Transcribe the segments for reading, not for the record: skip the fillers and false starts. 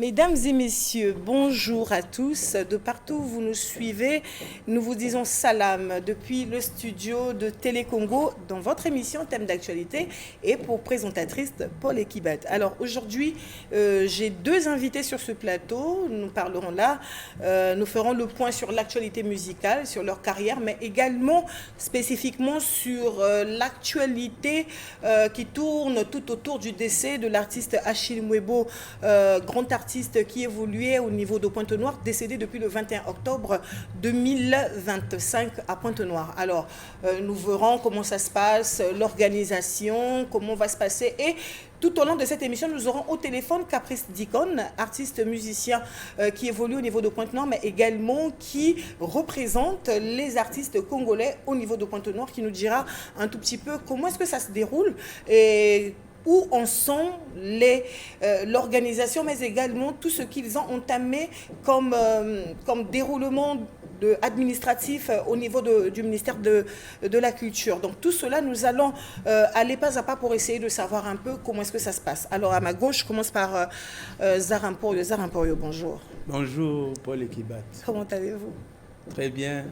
Mesdames et messieurs, bonjour à tous. De partout où vous nous suivez, nous vous disons salam depuis le studio de Télé Congo dans votre émission Thème d'actualité et pour présentatrice Paul Ekibat. Alors aujourd'hui, j'ai deux invités sur ce plateau. Nous parlerons là, nous ferons le point sur l'actualité musicale, sur leur carrière, mais également spécifiquement sur l'actualité qui tourne tout autour du décès de l'artiste Achille Mwebo, grand artiste qui évoluait au niveau de Pointe-Noire, décédé depuis le 21 octobre 2025 à Pointe-Noire. Alors, nous verrons comment ça se passe, l'organisation, comment va se passer. Et tout au long de cette émission, nous aurons au téléphone Caprice Dicon, artiste musicien qui évolue au niveau de Pointe-Noire, mais également qui représente les artistes congolais au niveau de Pointe-Noire, qui nous dira un tout petit peu comment est-ce que ça se déroule et où en sont l'organisation, mais également tout ce qu'ils ont entamé comme déroulement administratif au niveau du ministère de la Culture. Donc tout cela, nous allons aller pas à pas pour essayer de savoir un peu comment est-ce que ça se passe. Alors à ma gauche, je commence par Zara Emporio. Zara Emporio, bonjour. Bonjour Paul Ekibat. Comment allez-vous? Très bien.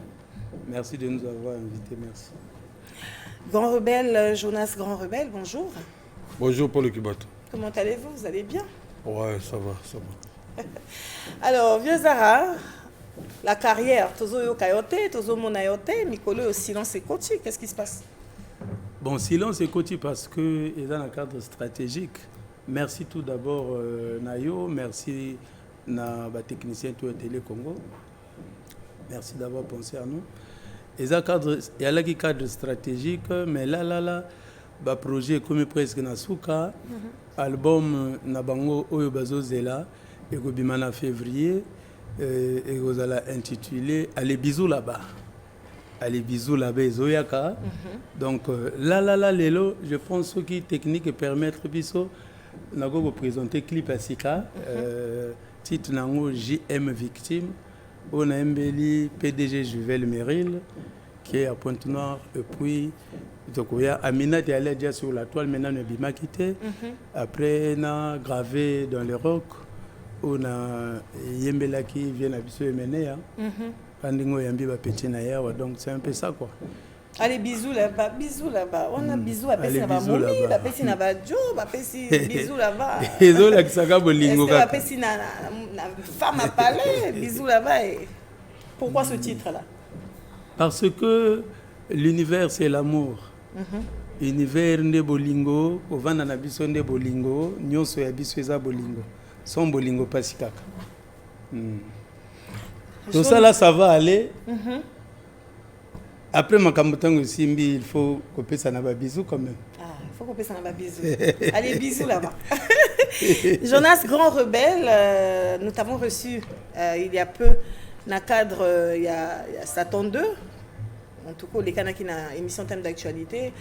Merci de nous avoir invités. Merci. Grand Rebelle, Jonas Grand Rebelle, bonjour. Bonjour Paul Ekibat. Comment allez-vous? Vous allez bien? Ouais, ça va. Alors, vieux Zara, la carrière, Tozo yo kayote, Tozo monayote, Mikolo au silence et Koti, qu'est-ce qui se passe? Bon, silence et Koti parce que est dans un cadre stratégique. Merci tout d'abord Nayo, merci na technicien tout Télé Congo. Merci d'avoir pensé à nous. Et ça cadre, il y a là qui cadre stratégique, mais là. Ba projet comme presque na suka album na bango oyo bazozela et go bimana février et go zala intitulé Allez bisous là-bas. Allez bisous là-bas zoyaka. Donc là lelo je pense qui technique permettre biso na go présenter clip à Sika titre nango JM victime on a embelli PDG Juvel Meril qui est à Pointe-Noire et puis donc il y a Amina qui allait déjà sur la toile, maintenant on a Bima quitté. Après on a gravé dans le rock, on a Yembela qui vient à Bissou et Ménéa. Pandingo Yambi va péter naïa, donc c'est un peu ça quoi. Allez bisous là-bas. On a bisous à Pessi na Moumi, à Pessi na Badjo, à Pessi bisous là-bas. Ils ont la Kisaka Bolingo. À Pessi na femme à palais, bisous là-bas. Pourquoi ce titre-là? Parce que l'univers c'est l'amour. Univers nde bolingo, ovanda na biso nde bolingo, nyonso ya biso eza bolingo. Son bolingo pasi kaka. Donc ça va aller. Après makambo tango simbi, il faut couper ça na ba bisous quand même. Ah, il faut couper ça na ba bisous. Allez, bisous là-bas. Jonas Grand Rebelle, nous t'avons reçu il y a peu dans le cadre, il y a Satan 2. En tout cas, au Lekani qui a une émission thème d'actualité.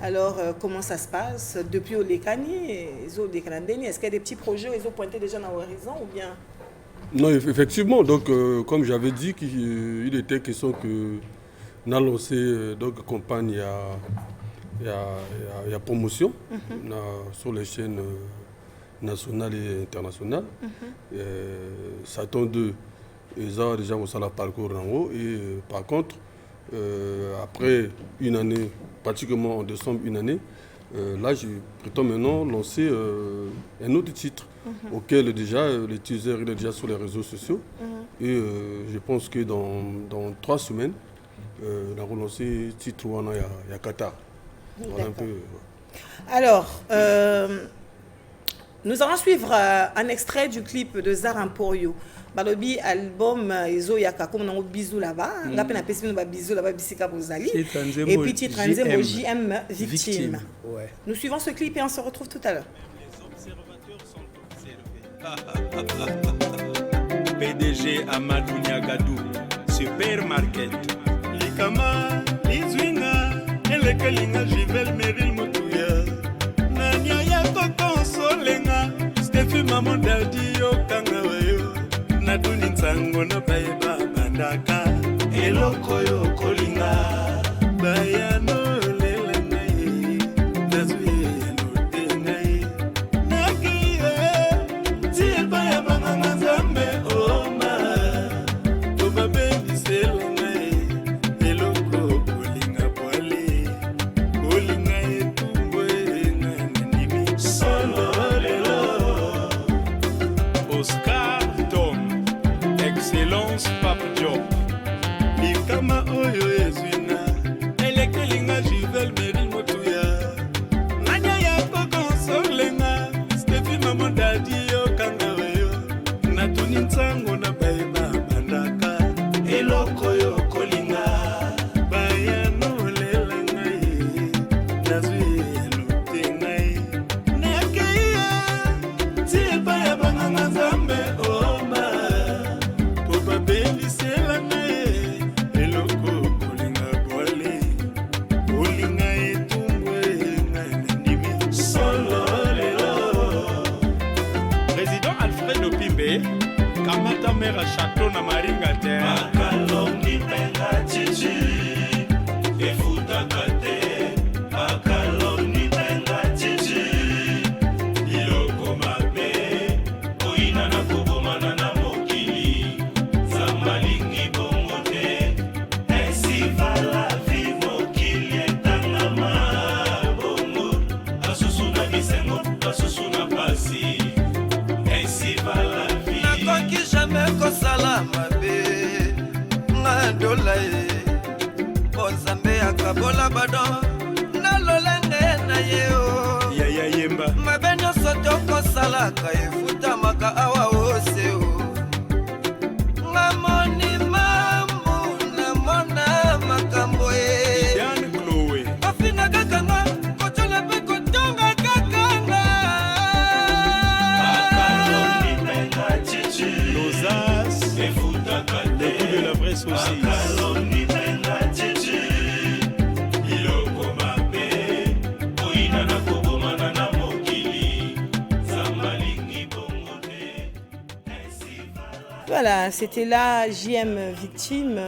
Alors, comment ça se passe depuis au Lekani, est-ce qu'il y a des petits projets, ils ont pointé déjà dans l'horizon ou bien? Non, effectivement. Donc, comme j'avais dit, il était question que nous avons lancé donc campagne, il y a promotion sur les chaînes nationales et internationales. Satan 2, ils ont déjà aussi le parcours en haut. Et par contre, après une année, pratiquement en décembre, une année, là, je prétends maintenant lancer un autre titre auquel déjà le teaser est déjà sur les réseaux sociaux. Et je pense que dans 3 semaines, on a relancé le titre où il y a Qatar. Voilà un peu, Alors, nous allons suivre un extrait du clip de Zara Emporio. Balobi album Ezo Yaka comme on bisous là-bas, la peine à pesser nous bisous là-bas bisika bozali et puis titre JM victime. Ouais. Nous suivons ce clip et on se retrouve tout à l'heure. PDG Amadou Niagadou Supermarket Likama Lizuinga Elekelinga Jivel Meril Motuya Nanya Yako Konsolenga Steffi Maman Dadi Yokangawayo Naduni Nsango no Baeba Bandaka Eloko yo Kolinga Bayano Lele Nai Dazuye no Tengai Naki Tiel Baya Banganga faire château na maringa te makaloni penga chichi efutaka te makaloni penga chichi iloko mabe oina na kobomana na mokili zambalingi bongo te ainsi va la vie mokili etangama bongo basusu na bisengo basusu na pasi ainsi va la vie nakoki jamais kosala mabe nga ndola ye po nzambe akabola bado na lolenge na ye o yaya yemba mabe nyonso tokosalaka efutamaka awa ose o nga moni mambu namona makambo e Diane Chloé ofinga kaka nga kotola mpe kotonga kaka nga makaloni penga chichi Lozas efutaka le te coup de la vraie saucisse makaloni penga chichi iloko mabe oina na kobomana na mokili zambalingi bongo te ainsi va la Voilà, c'était là JM Victime.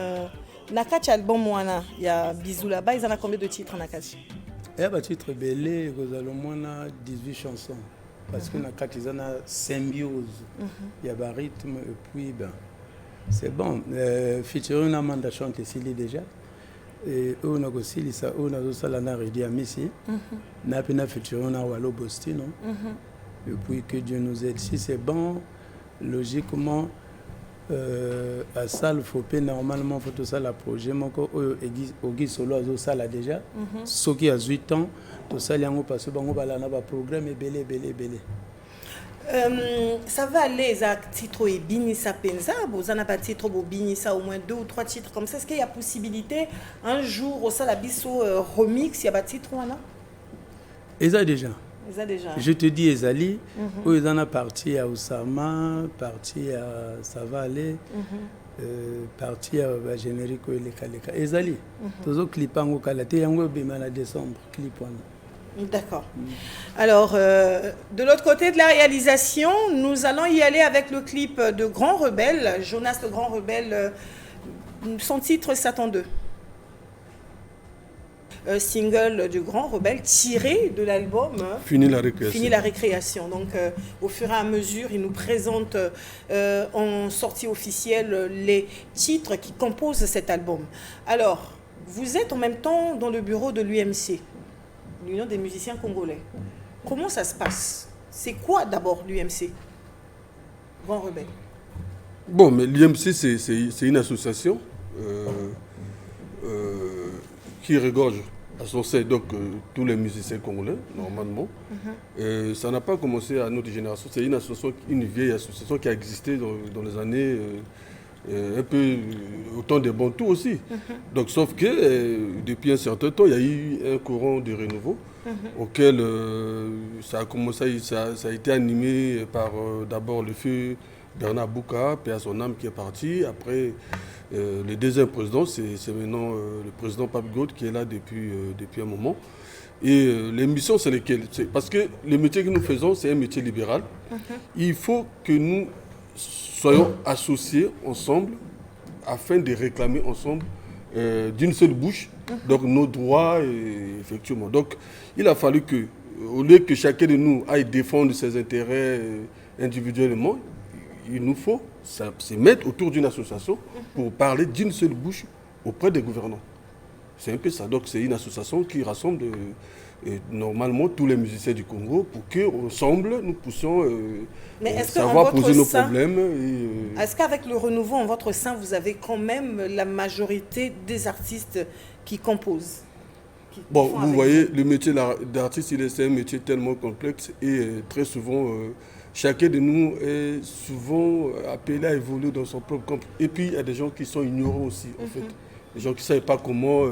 Nakachi album Moana, il y a Bisous là-bas. Ils en ont combien de titres Nakachi? Il y a un titre belé, vous allez au moins 18 chansons. Parce que Nakachi, ils ont une symbiose. Il y a un rythme et puis ben, c'est bon. Featuring Amanda chante ici déjà. Et on a aussi on a aussi la Redi Amissi. N'a pas featuring Wallo Bostino. Et puis que Dieu nous aide. Si c'est bon, logiquement, à ça, il faut pas normalement faut tout ça la projet. Moi, Ogi Solo a ça là déjà. Ce qui a 8 ans, tout ça, il y a un parce que on va un programme et belé. Ça va aller, ça titre et Binissa Penza, vous en avez pas titre pour Binissa au moins 2 ou 3 titres comme ça. Est-ce qu'il y a possibilité un jour au Salabiso remix, il y a pas titre ou non? Et ça déjà. Ça déjà. Je te dis Ezali, où ils en a parti à Oussama, parti à ça va aller, parti à générique ou les Kaleka. Ezali, tous les clips en Okalate, il y a un bimana décembre, clip on. D'accord. Alors, de l'autre côté de la réalisation, nous allons y aller avec le clip de Grand Rebelle, Jonas le Grand Rebelle, son titre Satan 2. Single du Grand Rebelle tiré de l'album Fini la récréation. Fini la récréation. Donc, au fur et à mesure, il nous présente en sortie officielle les titres qui composent cet album. Alors, vous êtes en même temps dans le bureau de l'UMC, l'Union des musiciens congolais. Comment ça se passe? C'est quoi d'abord l'UMC, Grand Rebelle? Bon, mais l'UMC, c'est une association qui regorge à son sein donc tous les musiciens congolais, normalement. Ça n'a pas commencé à notre génération. C'est une association, une vieille association qui a existé dans les années un peu au temps des Bantous aussi. Donc, sauf que depuis un certain temps, il y a eu un courant de renouveau auquel ça a commencé, ça a été animé par d'abord le feu Bernard Bouka, paix à son âme, qui est parti. Après, le deuxième président, c'est maintenant le président Pape Gaude qui est là depuis un moment. Et les missions, c'est lesquelles? Parce que le métier que nous faisons, c'est un métier libéral. Il faut que nous soyons associés ensemble afin de réclamer ensemble d'une seule bouche donc nos droits, effectivement. Donc, il a fallu que, au lieu que chacun de nous aille défendre ses intérêts individuellement, il nous faut se mettre autour d'une association pour parler d'une seule bouche auprès des gouvernants. C'est un peu ça. Donc c'est une association qui rassemble normalement tous les musiciens du Congo pour qu'ensemble nous puissions savoir poser nos problèmes. Est-ce qu'avec le renouveau en votre sein, vous avez quand même la majorité des artistes qui composent? Bon, vous voyez, le métier d'artiste, c'est un métier tellement complexe et très souvent... chacun de nous est souvent appelé à évoluer dans son propre camp. Et puis, il y a des gens qui sont ignorants aussi, en fait. Des gens qui ne savent pas comment,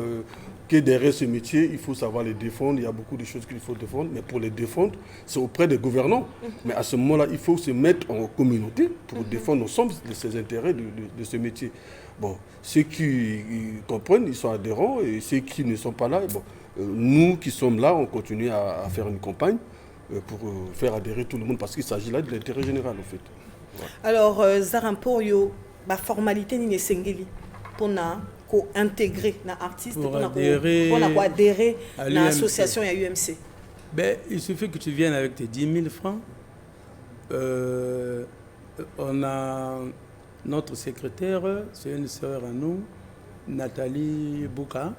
que derrière ce métier, il faut savoir les défendre. Il y a beaucoup de choses qu'il faut défendre. Mais pour les défendre, c'est auprès des gouvernants. Mais à ce moment-là, il faut se mettre en communauté pour défendre ensemble ces intérêts de ce métier. Bon, ceux qui comprennent, ils sont adhérents. Et ceux qui ne sont pas là, bon, nous qui sommes là, on continue à faire une campagne pour faire adhérer tout le monde, parce qu'il s'agit là de l'intérêt général, en fait. Alors, Zaramporio, la formalité ni nesengeli pour intégrer na artiste pour pour adhérer à l'association et à UMC. Ben, il suffit que tu viennes avec tes 10 000 francs. On a notre secrétaire, c'est une sœur à nous, Nathalie Bouka.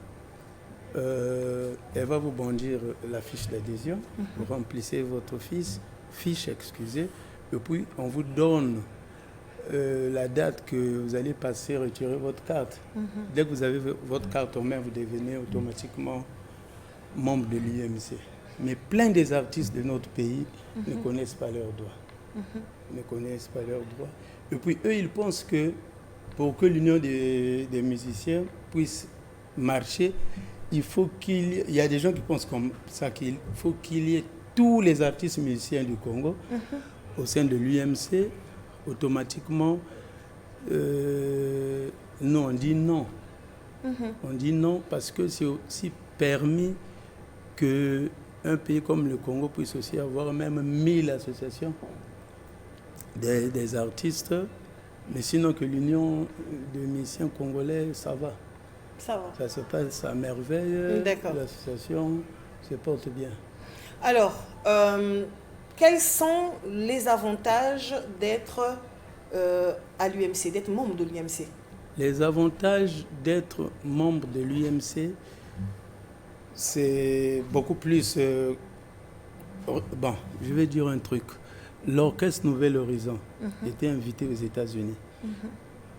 Elle va vous bondir la fiche d'adhésion. Vous remplissez votre fiche, excusez, et puis on vous donne la date que vous allez passer retirer votre carte. Dès que vous avez votre carte en main, vous devenez automatiquement membre de l'UMC. Mais plein des artistes de notre pays ne connaissent pas leurs droits. Ne connaissent pas leurs droits. Et puis eux, ils pensent que pour que l'union des musiciens puisse marcher, il faut il y a des gens qui pensent comme ça qu'il faut qu'il y ait tous les artistes musiciens du Congo au sein de l'UMC. Automatiquement, non, on dit non. On dit non parce que c'est aussi permis qu'un pays comme le Congo puisse aussi avoir même 1000 associations des artistes, mais sinon que l'union des musiciens congolais, ça va. Ça va. Ça se passe à merveille. D'accord. L'association se porte bien. Alors, quels sont les avantages d'être à l'UMC, d'être membre de l'UMC? Les avantages d'être membre de l'UMC, c'est beaucoup plus... bon, je vais dire un truc. L'Orchestre Nouvel Horizon était invité aux États-Unis.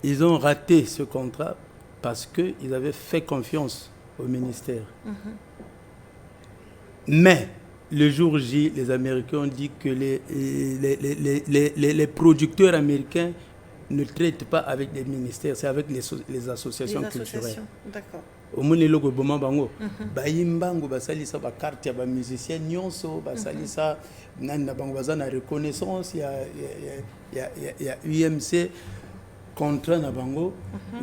Ils ont raté ce contrat parce qu'ils avaient fait confiance au ministère. Mais le jour J, les Américains ont dit que les producteurs américains ne traitent pas avec les ministères, c'est avec les associations culturelles. D'accord. Au moins, les logos boma bango, baimbango basalisa ba carte ya ba musicien nyonso basalisa nana bango bazana reconnaissance il y a UMC contrat na bango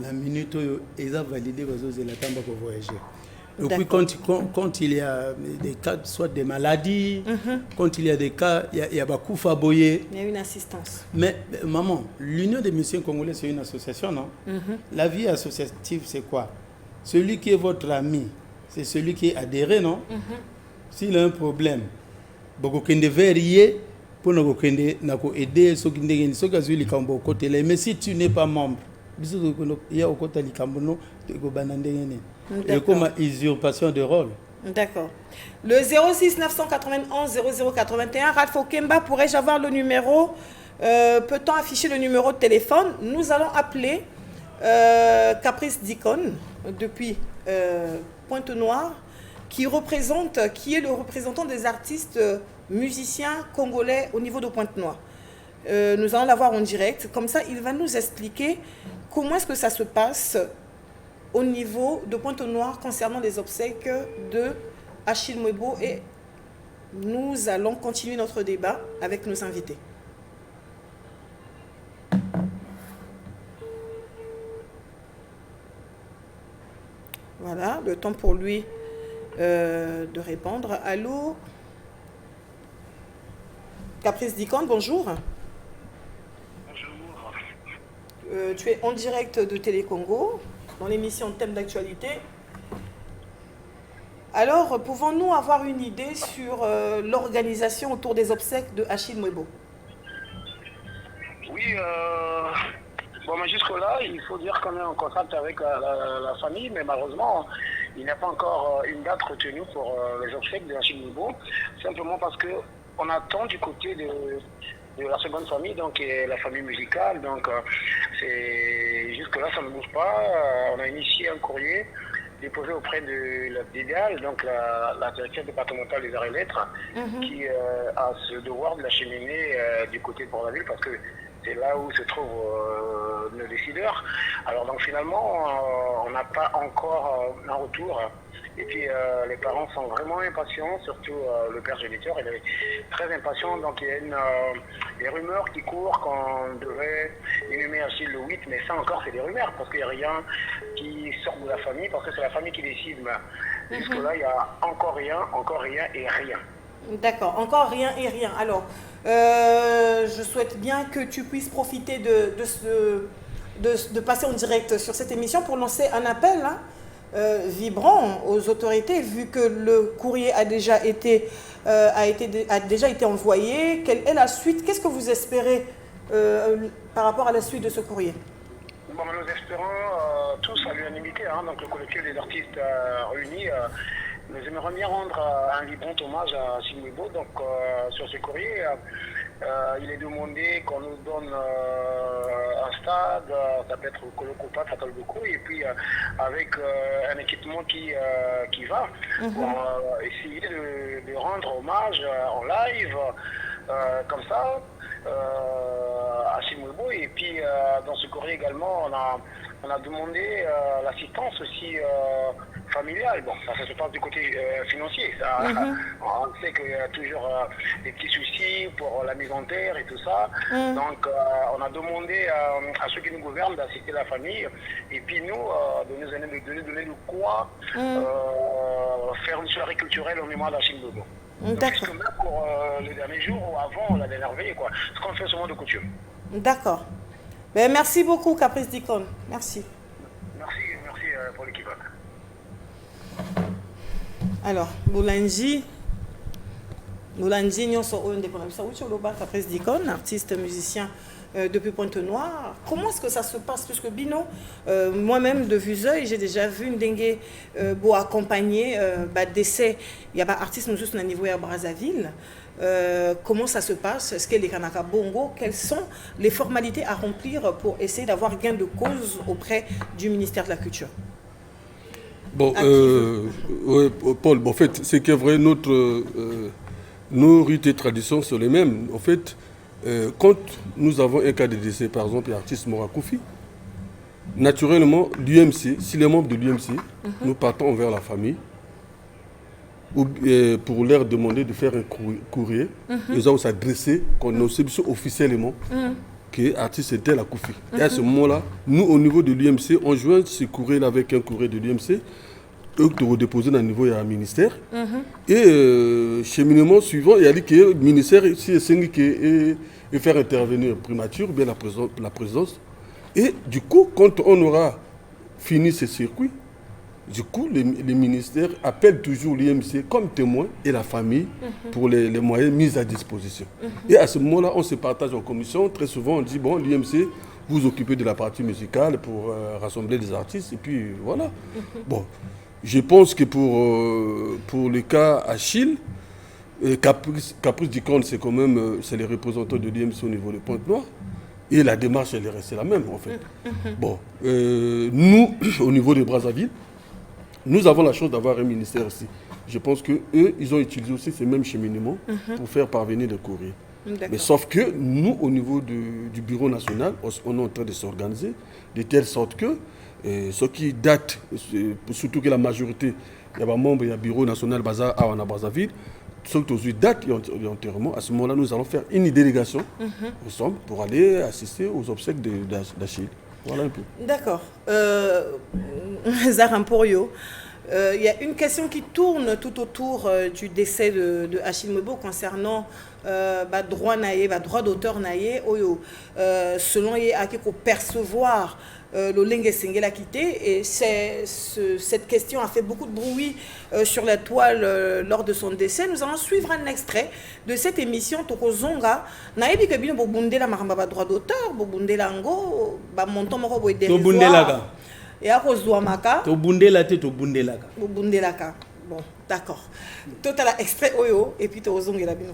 la minute ils ont validé bazoze la tamba pour voyager. Et puis quand il y a des cas soit des maladies, quand il y a des cas il y a bakufa boye, il y a une assistance. Mais maman, l'Union des musiciens congolais c'est une association, non? La vie associative c'est quoi? Celui qui est votre ami, c'est celui qui est adhéré, non? S'il a un problème, beaucoup de verrier pour nous aider ceux qui sont côté. Mais si tu n'es pas membre, il y a au côté de l'Ikambono, et comme usurpation de rôle. D'accord. Le 06 991 0081, Ralph Okemba, pourrais-je avoir le numéro? Peut-on afficher le numéro de téléphone? Nous allons appeler Caprice Dicon depuis Pointe-Noire, qui est le représentant des artistes musiciens congolais au niveau de Pointe-Noire. Nous allons l'avoir en direct, comme ça il va nous expliquer comment est-ce que ça se passe au niveau de Pointe-Noire concernant les obsèques de Achille Mwebo, et nous allons continuer notre débat avec nos invités. Voilà, le temps pour lui de répondre. Allô? Caprice Dicon, bonjour. Bonjour. Tu es en direct de Télé Congo, dans l'émission Thème d'actualité. Alors, pouvons-nous avoir une idée sur l'organisation autour des obsèques de Achille Mwebo? Oui, bon, mais jusque-là, il faut dire qu'on est en contact avec la famille, mais malheureusement, il n'y a pas encore une date retenue pour les obsèques de Achille Mwebo, simplement parce qu'on attend du côté de la seconde famille, donc la famille musicale. Donc, jusque-là, ça ne bouge pas. On a initié un courrier déposé auprès de la DIDAL, donc la direction départementale des arts et lettres, qui a ce devoir de l'acheminer du côté de Port-la-Ville, parce que c'est là où se trouvent nos décideurs. Alors donc finalement, on n'a pas encore un retour. Et puis les parents sont vraiment impatients, surtout le père géniteur, il est très impatient. Donc il y a des rumeurs qui courent qu'on devrait inhumer Achille le 8, mais ça encore c'est des rumeurs, parce qu'il n'y a rien qui sort de la famille, parce que c'est la famille qui décide. Mais jusque-là, il y a encore rien et rien. D'accord, encore rien et rien. Alors, je souhaite bien que tu puisses profiter de de passer en direct sur cette émission pour lancer un appel vibrant aux autorités, vu que le courrier a déjà été envoyé. Quelle est la suite? Qu'est-ce que vous espérez par rapport à la suite de ce courrier? Bon, nous espérons tous à l'unanimité, donc le collectif des artistes réunis, nous aimerions bien rendre un vibrant hommage à Achille Mbembo. Donc sur ce courrier, il est demandé qu'on nous donne un stade, ça peut être Kolokopa, Fatalboko, et puis avec un équipement qui va, pour essayer de rendre hommage en live, comme ça, à Chimwebo. Et puis dans ce courrier également, on a demandé l'assistance aussi familiale. Bon, ça se passe du côté financier. Ça, on sait qu'il y a toujours des petits soucis pour la mise en terre et tout ça. Donc on a demandé à ceux qui nous gouvernent d'assister la famille, et puis nous de nous donner de quoi faire une soirée culturelle en mémoire d'Achille Mbembo. D'accord. Même pour le dernier jour ou avant la dernière veille, quoi. Ce qu'on fait souvent de coutume. D'accord. Ben, merci beaucoup, Caprice d'Icône. Merci. Merci pour l'équipe. Alors, Boulangi, Nyonso Caprice d'Icône, artiste musicien depuis Pointe-Noire. Comment est-ce que ça se passe? Puisque Bino, moi-même de Vuseuil, j'ai déjà vu une dengue beau accompagner d'essai. Il y a pas artiste juste au niveau à Brazzaville. Comment ça se passe? Est-ce qu'il y a les Kanaka Bongo? Quelles sont les formalités à remplir pour essayer d'avoir gain de cause auprès du ministère de la Culture? Bon, ouais, Paul, en fait, c'est que vrai, nos rites et traditions sont les mêmes. En fait, quand nous avons un cas de décès, par exemple, l'artiste Mora Koufi, naturellement, l'UMC, si les membres de l'UMC, nous partons vers la famille pour leur demander de faire un courrier. Ils ont s'adressé, qu'on a officiellement que l'artiste était la Koufi. Et à ce moment-là, nous, au niveau de l'UMC, on joint ce courrier avec un courrier de l'UMC, eux de redéposer dans le niveau, il y a un ministère. Et cheminement suivant, il y a dit que le ministère, si et faire intervenir primature, bien la présence. Et du coup, quand on aura fini ce circuit, du coup, les ministères appellent toujours l'IMC comme témoin et la famille pour les moyens mis à disposition. Et à ce moment-là, on se partage en commission. Très souvent, on dit, bon, l'IMC, vous occupez de la partie musicale pour rassembler des artistes. Et puis, voilà. Bon, je pense que pour le cas Achille, Caprice d'Icône, c'est quand même c'est les représentants de l'IMC au niveau de Pointe-Noire. Et la démarche, elle est restée la même, en fait. Bon, nous, au niveau de Brazzaville, nous avons la chance d'avoir un ministère aussi. Je pense qu'eux, ils ont utilisé aussi ces mêmes cheminements pour faire parvenir des courriers. Mais sauf que nous, au niveau du bureau national, on est en train de s'organiser de telle sorte que ce qui date, surtout que la majorité, il y a des membres, il y a le bureau national à Brazzaville, ceux qui datent entièrement, à ce moment-là, nous allons faire une délégation ensemble pour aller assister aux obsèques d'Achille. Voilà un peu. D'accord. Zaramporio, il y a une question qui tourne tout autour du décès de Achille Mbembo concernant droit d'auteur naïe, selon qu'il percevoir le Lengue Sengela quitté, et cette question a fait beaucoup de bruit sur la toile lors de son décès. Nous allons suivre un extrait de cette émission Tokozonga. Naïbi Kabino Bobundela Maramba droit d'auteur, Bobundela Ngo, Monton Moro Boy dérisoire. Et à Kozouamaka. Bobundelaka. Bon, d'accord. Total extrait Oyo, et puis Tozonga Bino.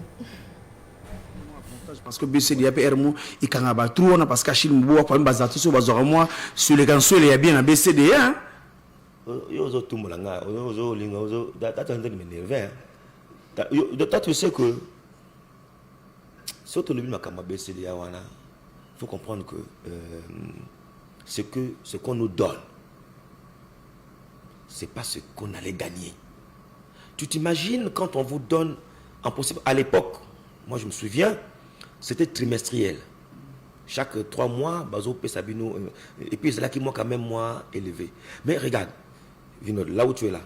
Parce que BCD APRMO et Kanaba trop parce qu'Achille Mbembo quand même bazati sur bazoramo sur les cançons il y a bien un BCD hein yo zo tumulanga yo linga yo data ndé m'énerver hein tu sais que surtout le makamba BCD wana faut comprendre que ce qu'on nous donne c'est pas ce qu'on allait gagner. Tu t'imagines quand on vous donne en possible à l'époque, moi je me souviens, c'était trimestriel. Chaque 3 mois, Bazo Pesabino, et puis c'est là qui moi quand même moins élevé. Mais regarde, Vinod, là où tu es là,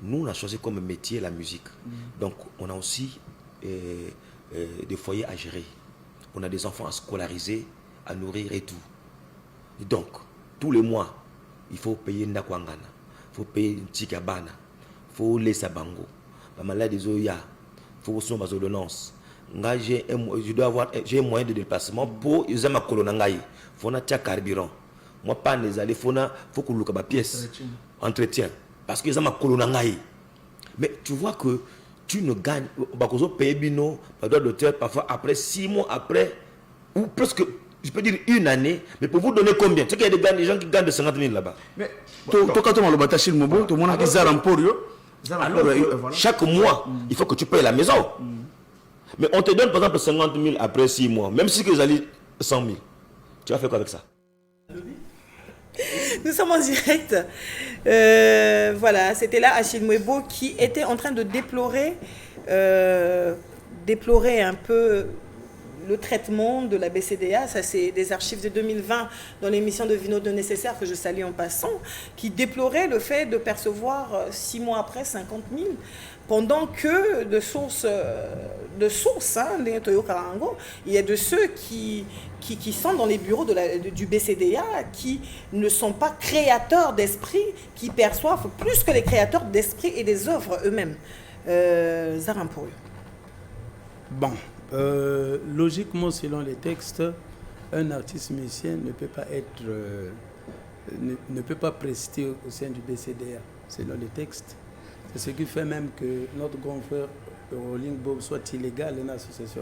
nous on a choisi comme métier la musique. Donc on a aussi des foyers à gérer. On a des enfants à scolariser, à nourrir et tout. Et donc, tous les mois, il faut payer Ndakwangana, il faut payer Tchikabana, il faut laisser Bango. La maladie des Oya, il faut aussi avoir ordonnance. J'ai un moyen de déplacement pour user ma colonne. Il faut un carburant. Moi, pas les aller, il faut que je fasse pièce. Entretien. Parce que j'ai ma colonne. Mais tu vois que tu ne gagnes. Tu payes bino, parfois après 6 mois après, ou presque. Je peux dire 1 année, mais pour vous donner combien? Tu sais qu'il y a des gens qui gagnent de 50 000 là-bas. Mais quand tu as le bataille Mobo, tu as des aramporio. Chaque mois, il faut que tu payes la maison. Mais on te donne par exemple 50 000 après 6 mois, même si tu as 100 000. Tu vas faire quoi avec ça? Nous sommes en direct. Voilà, c'était là Achille Mwebo qui était en train de déplorer un peu le traitement de la BCDA. Ça, c'est des archives de 2020 dans l'émission de Vino de Nécessaire que je salue en passant, qui déplorait le fait de percevoir 6 mois après 50 000, pendant que de sources, il y a de ceux qui sont dans les bureaux du BCDA, qui ne sont pas créateurs d'esprit, qui perçoivent plus que les créateurs d'esprit et des œuvres eux-mêmes. Zarampour. Bon. Logiquement, selon les textes, un artiste musicien ne peut pas être, ne peut pas prester au sein du BCDA, selon les textes. C'est ce qui fait même que notre grand frère Rolling Bob soit illégal dans l'association.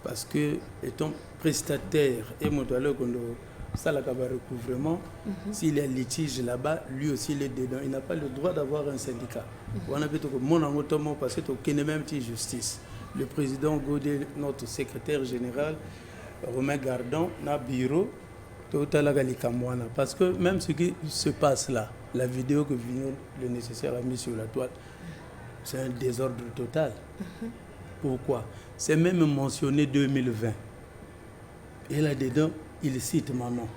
Parce que, étant prestataire et montalogue, ça la recouvrement, s'il y a litige là-bas, lui aussi il est dedans. Il n'a pas le droit d'avoir un syndicat. On a plutôt que mon amour parce que même justice. Le président Godé, notre secrétaire général, Romain Gardon, na bureau, parce que même ce qui se passe là, la vidéo que Vino le Nécessaire a mis sur la toile, c'est un désordre total. Pourquoi? C'est même mentionné 2020. Et là-dedans, il cite mon nom.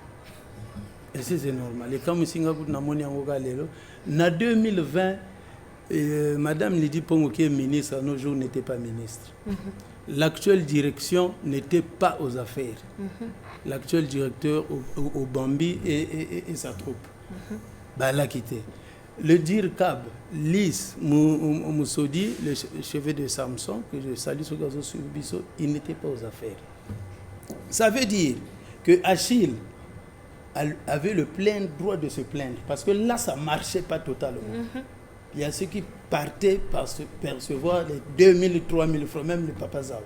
Et c'est normal. Et comme Singapour n'a en 2020, Madame Lydie Pongo, qui est ministre, à nos jours n'était pas ministre. L'actuelle direction n'était pas aux affaires. L'actuel directeur au Bambi et sa troupe. Elle a quitté. Le dire Cab, Lys Moussoudi, le cheveu de Samson, que je salue sur Gazo sur Bisso, il n'était pas aux affaires. Ça veut dire que Achille avait le plein droit de se plaindre, parce que là, ça ne marchait pas totalement. Il y a ceux qui partaient par se percevoir les 2000, 3000 francs, même les papazao.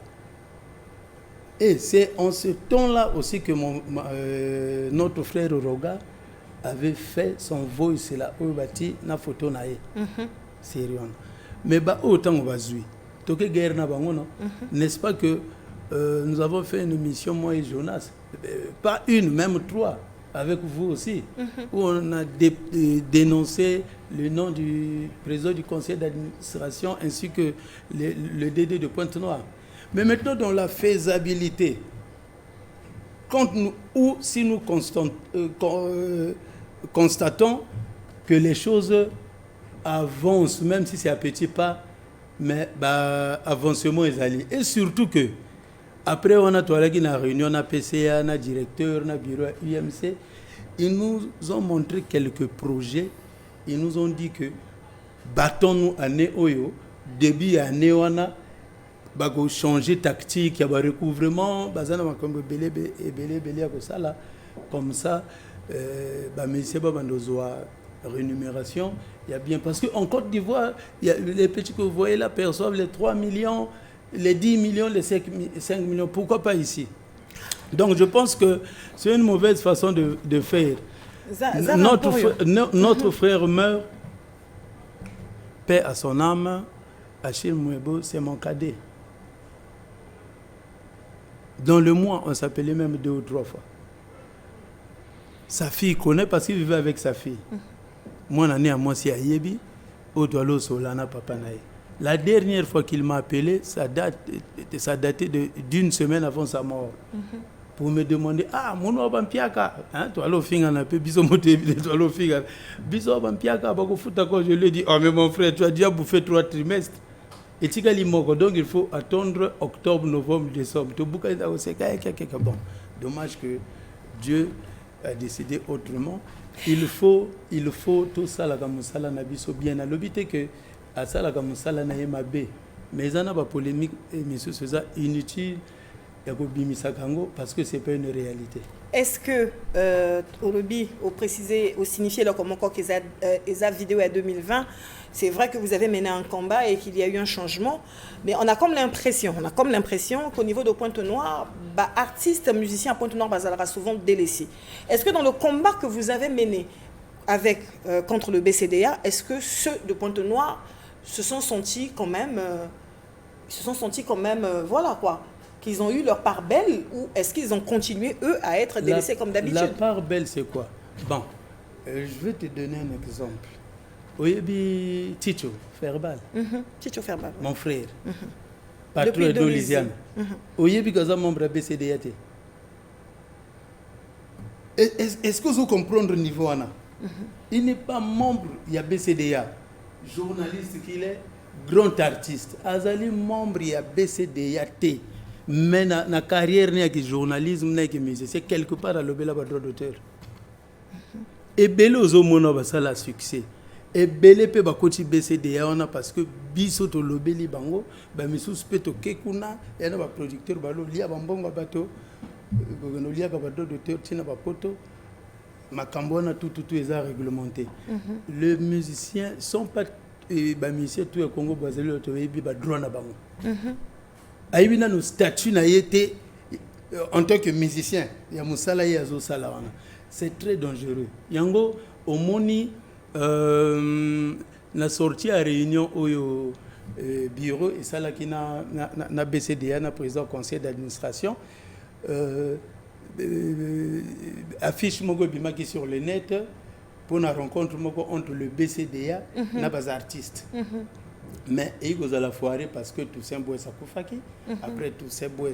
Et c'est en ce temps-là aussi que notre frère Roga avait fait son voice là, où il bâti na photo nae. Sérieux. Mais autant on va jouer. Toke guerre na bango non. N'est-ce pas que nous avons fait une mission, moi et Jonas, pas une, même 3. Avec vous aussi, où on a dénoncé le nom du président du conseil d'administration ainsi que le DD de Pointe-Noire. Mais maintenant, dans la faisabilité, si nous constatons que les choses avancent, même si c'est à petits pas, mais avancement est allé. Et surtout que, après, on a une réunion, on a PCA, on a directeur, on a bureau UMC. Ils nous ont montré quelques projets. Ils nous ont dit que battons-nous à Néoyo, début à Néoana, bago changer tactique, il y a un recouvrement, comme ça, monsieur Babandozoa, rémunération, il y a bien. Parce qu'en Côte d'Ivoire, les petits que vous voyez là perçoivent les 3 millions. Les 10 millions, les 5 millions, pourquoi pas ici? Donc je pense que c'est une mauvaise façon de faire. Notre frère meurt, paix à son âme, Achille Mwebo, c'est mon cadet. Dans le mois, on s'appelait même 2 ou 3 fois. Sa fille connaît parce qu'il vivait avec sa fille. Moi, on est à moi, c'est à Yebi, au Doualo Solana Papanaï. La dernière fois qu'il m'a appelé, ça datait d'une semaine avant sa mort. Pour me demander, mon Obampiaka, toi l'eau finga un peu, bisous motivé, toi l'eau finga, bisous Obampiaka, je lui ai dit, mais mon frère, tu as déjà bouffé 3 trimestres. Et donc il faut attendre octobre, novembre, décembre. Bon, dommage que Dieu a décidé autrement. Il faut tout ça, la Gamoussala Nabiso bien à l'obité que à ça, la Gamoussala Naïmabe. Mais il y a une polémique, monsieur Souza, inutile, parce que ce n'est pas une réalité. Est-ce que Orobi, au préciser, au signifier leur comment qu'ils a vidéo à 2020, c'est vrai que vous avez mené un combat et qu'il y a eu un changement, mais on a comme l'impression qu'au niveau de Pointe-Noire, artistes, musiciens à Pointe-Noire, sera souvent délaissés. Est-ce que dans le combat que vous avez mené avec contre le BCDA, est-ce que ceux de Pointe-Noire se sont sentis quand même, voilà quoi, qu'ils ont eu leur part belle, ou est-ce qu'ils ont continué, eux, à être délaissés comme d'habitude? La part belle, c'est quoi? Bon, je vais te donner un exemple. Oyebi Ticho Ferbal. Ticho Ferbal. Mon frère. Patron de Louisiane. Oyebi Gaza, membre BCDAT. Est-ce que vous comprenez le niveau Anna? Il n'est pas membre, il y a BCDA. Journaliste qu'il est, grand artiste. Azali membre, il y a BCDAT. Mais dans la carrière, il y a journalisme, il y a musicien. C'est quelque part à l'obéla droit d'auteur. Et Belo Zomono, ça a succès. Et Bele pe bakoti BCDA on a parce que biso to lobeli bango ba misus peto kekuna ya na ba producteur balo lia bambongo bato no lia ka bato d'auteur tina ba poto makambo na tout eza réglementé. Les musiciens sont pas ba musiciens tout au Congo Brazzaville to yebi ba droit na bango. Ayibi na no statut na yete en tant que musicien ya musala ya zo sala wana. C'est très dangereux. Yango omoni na sorti à réunion au bureau et ça là qui na BCDA na président conseil d'administration affiche moko bimaki sur le net pour une rencontre moko entre le BCDA na bas artistes. Mais il y a la foirée parce que tout ça bois sakufaki après tout ça bois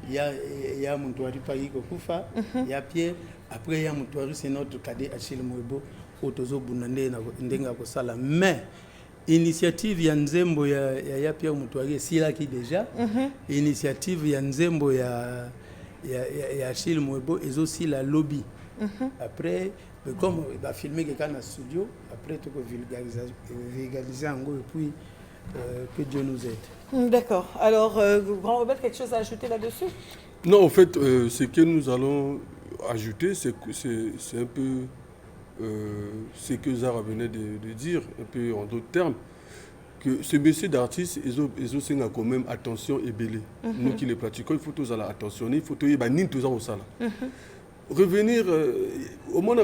il y a Montouari Pagi Kokufa il y a Pierre après il y a Montouari c'est notre cadet Achille Moebo. Mais initiative ya nzembo ya Pierre Moutouari sila ki déjà initiative ya nzembo ya Achille Moebo et aussi la lobby après comme va filmer quelqu'un dans studio après tout vulgariser en gros et puis que Dieu nous aide. D'accord. Alors Grand Robert, quelque chose à ajouter là-dessus? Non, en fait ce que nous allons ajouter c'est un peu ce que Zara venait de dire, un peu en d'autres termes, que ce métier d'artiste, ils ont quand même attention et belé. Nous qui les pratiquons, il faut tous aller attentionner, il faut tous aller tous au salon. Revenir au monde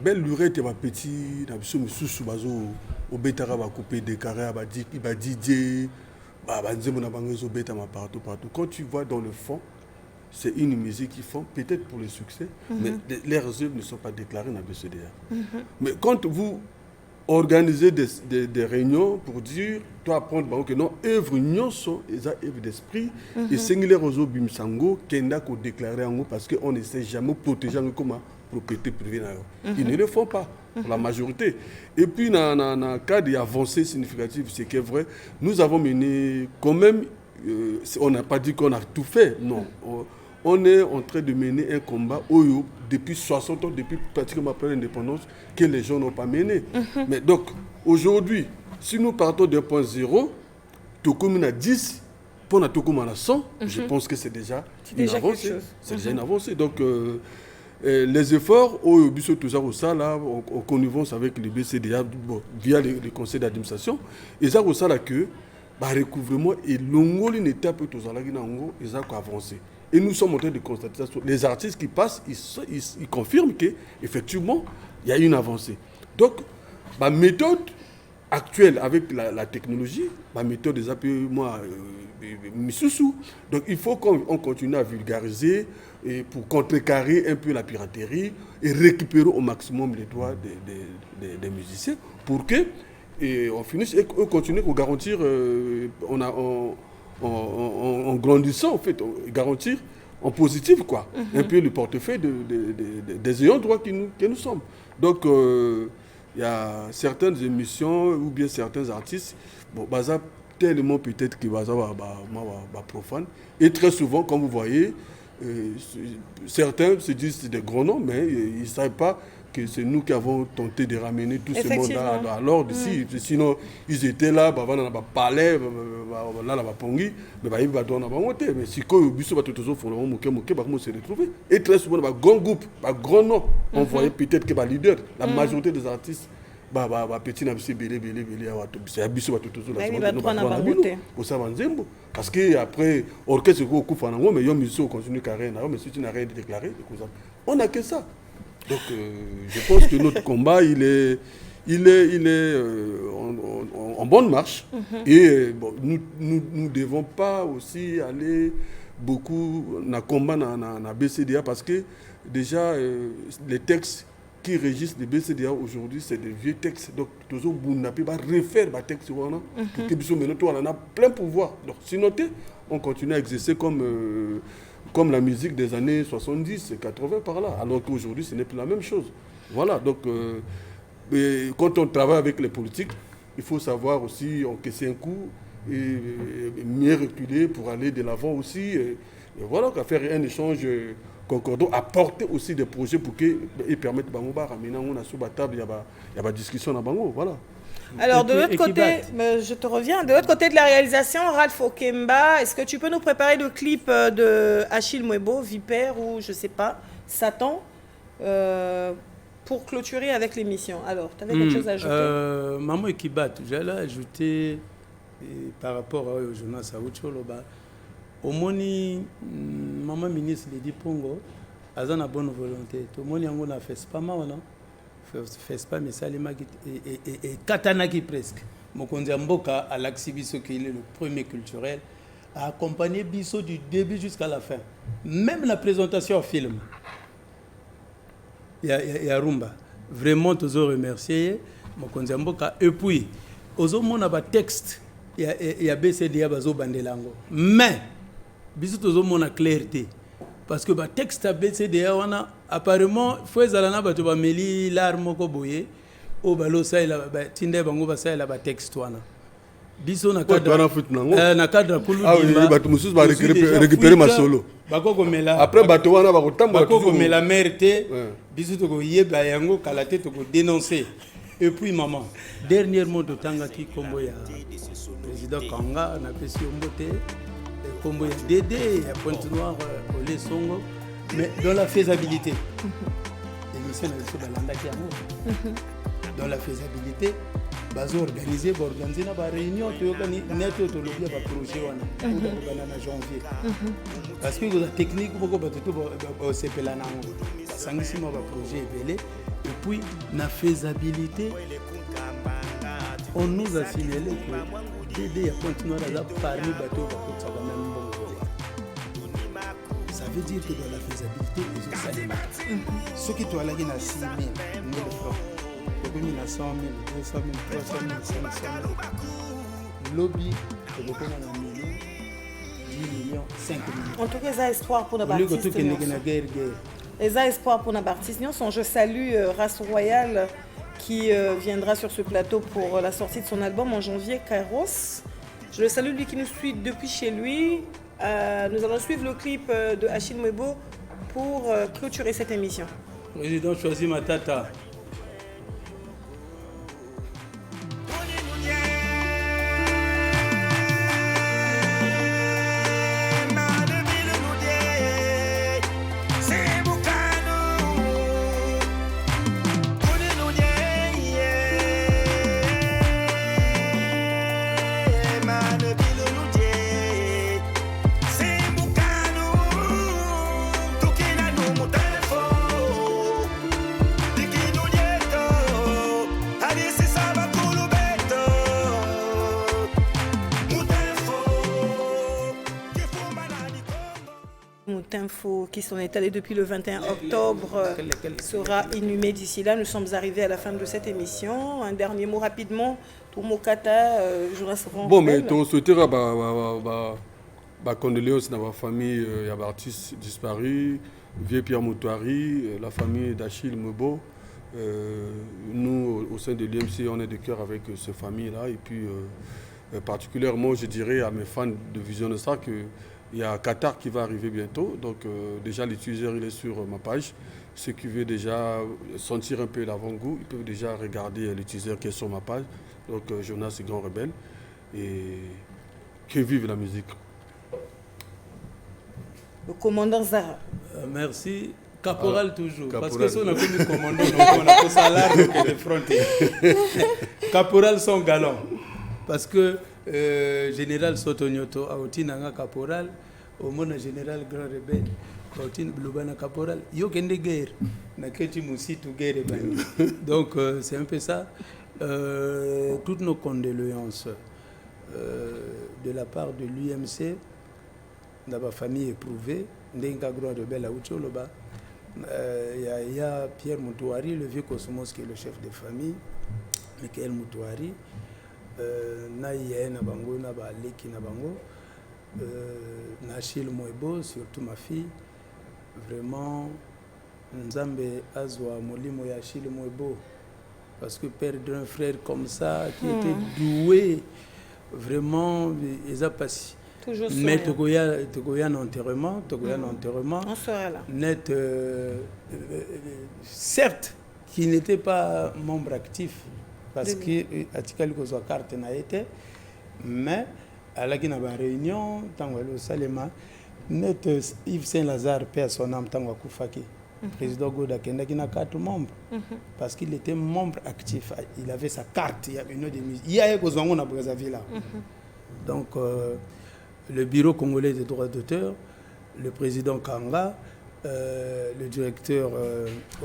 belle lurette et petit, au bétara va couper des carrés, il va DJ, partout. Quand tu vois dans le fond, c'est une musique qu'ils font, peut-être pour le succès, mais leurs œuvres ne sont pas déclarées dans la BCDA. Mais quand vous organisez des réunions pour dire, toi apprendre que non, œuvres non sont des œuvres d'esprit, et c'est les réseaux Bimsango qui ont déclaré en haut parce qu'on ne sait jamais protéger comme propriété privée. Ils ne le font pas, pour la majorité. Et puis, dans le cas d'avancée significative, c'est que vrai, nous avons mené quand même, on n'a pas dit qu'on a tout fait, non. On est en train de mener un combat depuis 60 ans, depuis pratiquement après l'indépendance, que les gens n'ont pas mené. Mais donc, aujourd'hui, si nous partons d'un point zéro, Tokoum a 10, pour Tokoum a 100, je pense que c'est déjà une avancée. C'est déjà une avancée. Donc, les efforts, en connivence avec le BCDA, via le conseil d'administration, ils ont ça que recouvrement et l'ongoli une étape ils ont avancé. Et nous sommes en train de constater ça. Les artistes qui passent, ils confirment qu'effectivement, il y a une avancée. Donc, ma méthode actuelle avec la technologie, ma méthode des appuis, moi, Missoussou. Donc, il faut qu'on continue à vulgariser et pour contrecarrer un peu la piraterie et récupérer au maximum les droits des musiciens pour que on finisse et continue à garantir, en grandissant, en fait, garantir en positif, quoi, un peu le portefeuille des ayants droit que nous sommes. Donc, il y a certaines émissions ou bien certains artistes, bon, tellement peut-être que profane. Et très souvent, comme vous voyez, certains se disent que c'est des gros noms, mais ils ne savent pas que c'est nous qui avons tenté de ramener tout ce monde-là à l'ordre ici. Sinon, ils étaient là, ils avaient parlé, là, pongi, mais ils avaient monté. Mais si ils se retrouver. Et très souvent, un grand groupe, un grand nom, on voyait peut-être que les leaders, la majorité des artistes, petit parce que après orchestre mais ils continue carré mais si tu n'as rien déclaré on n'a que ça. Donc je pense que notre combat il est en bonne marche. Et nous ne devons pas aussi aller beaucoup dans le combat dans la BCDA parce que déjà les textes qui régissent les BCDA aujourd'hui, c'est des vieux textes. Donc, toujours, vous n'avez pas refaire les textes. Pour que maintenant, on en a plein pouvoir. Donc, si noté, on continue à exercer comme la musique des années 70 et 80 par là. Alors qu'aujourd'hui, ce n'est plus la même chose. Voilà. Donc, quand on travaille avec les politiques, il faut savoir aussi encaisser un coup et mieux reculer pour aller de l'avant aussi. Et voilà, faire un échange concordant, apporter aussi des projets pour qu'ils permettent de ramener sur la table, il y a une discussion dans Bango, voilà. Alors de l'autre côté, je te reviens, de l'autre côté de la réalisation, Ralph Okemba, est-ce que tu peux nous préparer le clip de Achille Mwebo, Vipère ou je sais pas, Satan, pour clôturer avec l'émission? Alors, tu avais quelque chose à ajouter? Maman Ekibat, j'allais ajouter par rapport au Jonas Aoucholoba. Au moni maman ministre Lady Pongo a une bonne volonté. Tout le monde a fait pas mal, non? Fait pas mais ça les et katanaki presque. Mokonzi Mboka à l'Axibiso qui est le premier culturel a accompagné Bisso du début jusqu'à la fin. Même la présentation en film. Il y a Rumba. Vraiment toujours remercier Mokonzi Mboka et puis aux hommes on a un texte il y a BCDA bazo bandelango. Mais biso tozo mona clarté parce que ba texte a BCDA wana apparemment faut ezalana bato ba meli larmo ko boye o balo saila ba tinde bango ba saila ba texte wana biso na cadre kulu dimba bato mususu ba récupérer ma solo bako komela après bato wana ba kotamba bako komela merde biso to ko yeba yango kala te to ko dénoncer. Et puis maman dernièrement de tangaki kombo ya président Kanga na pesi ombote Combo Dédé, Pointe Noire, Olé Songo, mais dans la faisabilité. Dans la faisabilité, bazo organiser la réunion, tu organises un projet en janvier. Parce que la technique, c'est pas la projet et puis la faisabilité, on nous a signalé que Dédé a continué à parmi les bateaux. Ça veut dire que dans la faisabilité, ils ont salé. Ceux qui doivent aller dans 6 000, 1 000 francs, 100 000, 200 000, 300 000, 500 000. Lobby, c'est beaucoup dans 1 million, 10 millions, 5 millions. En tout cas, il y a espoir pour nos artistes. Il y a espoir pour nos artistes. Je salue Race Royale qui viendra sur ce plateau pour la sortie de son album en janvier, Kairos. Je le salue, lui qui nous suit depuis chez lui. Nous allons suivre le clip de Achille Mwebo pour clôturer cette émission. Président, choisis ma tata. Info qui sont étalés depuis le 21 octobre sera inhumé d'ici là. Nous sommes arrivés à la fin de cette émission. Un dernier mot rapidement pour Mokata, Jonas Ron. Bon, mais on souhaitera condoléances dans la famille, il y a des artistes disparus, Vieux Pierre Moutouari, la famille d'Achille Mwebo. Nous, au sein de l'IMC, on est de cœur avec ces familles-là. Et puis, particulièrement, je dirais à mes fans de Vision Nostra que Il y a Qatar qui va arriver bientôt. Donc déjà, l'utilisateur il est sur ma page. Ceux qui veulent déjà sentir un peu l'avant-goût, ils peuvent déjà regarder l'utilisateur qui est sur ma page. Donc Jonas Grand Rebelle. Et que vive la musique. Le commandant Zara. Merci. Caporal toujours. Caporal. Parce que si on a connu commandant, on a fait salaire de frontière. Caporal sont galants. Parce que général Sotonyoto, Aotinanga Caporal, au monde général Grand Rebelle, Aotin Blubana Caporal, Yokende guerre. Naketi Moussitou guerre. Donc c'est un peu ça. Toutes nos condoléances de la part de l'UMC, dans ma famille éprouvée, Ndenga Grand Rebelle à Ucholoba. Il y a Pierre Moutouari, le vieux Cosmos qui est le chef de famille, Michael Moutouari, Naïe Nabango, Nabaleki Nabango, Nachil Moebo, surtout ma fille. Vraiment, Nzambe Azwa Molimo Yachil Moebo, parce que perdre un frère comme ça, qui était doué, vraiment, ils ont passé. Toujours Mais souriant. Togoyan enterrement, On sera là. net, certes, qui n'était pas membre actif, parce que Atikali Kozwa carte n'a été, mais à la réunion, Tangualo Salema, net Yves Saint-Lazare, paix à son âme, Tango Koufaki, président Goda Kenda, qui n'a 4 membres, parce qu'il était membre actif, il avait sa carte, il y a une des musiques, il y a Kozwango na Brazzaville là. Donc, le bureau congolais des droits d'auteur, le président Kanga, le directeur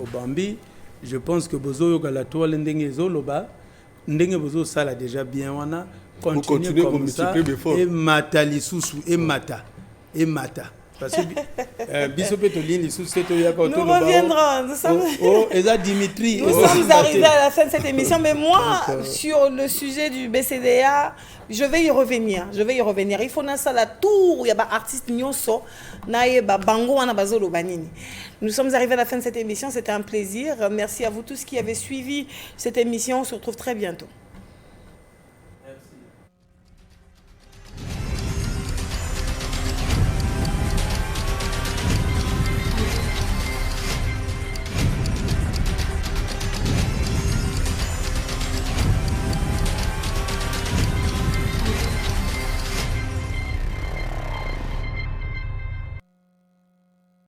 Obambi, je pense que Bozo Yogalato, l'Ndenge Zoloba, Ndenge Bozo ça l'a déjà bien, wana, continue comme ça, et Mata Lissousou, et Mata. Parce que nous reviendrons. Nous sommes, Dimitri, nous sommes arrivés à la fin de cette émission, mais moi, sur le sujet du BCDA, je vais y revenir. Il faut que ça la tour où il y a des artistes nyonso, bango wana bazolo banini. Nous sommes arrivés à la fin de cette émission, c'était un plaisir. Merci à vous tous qui avez suivi cette émission. On se retrouve très bientôt.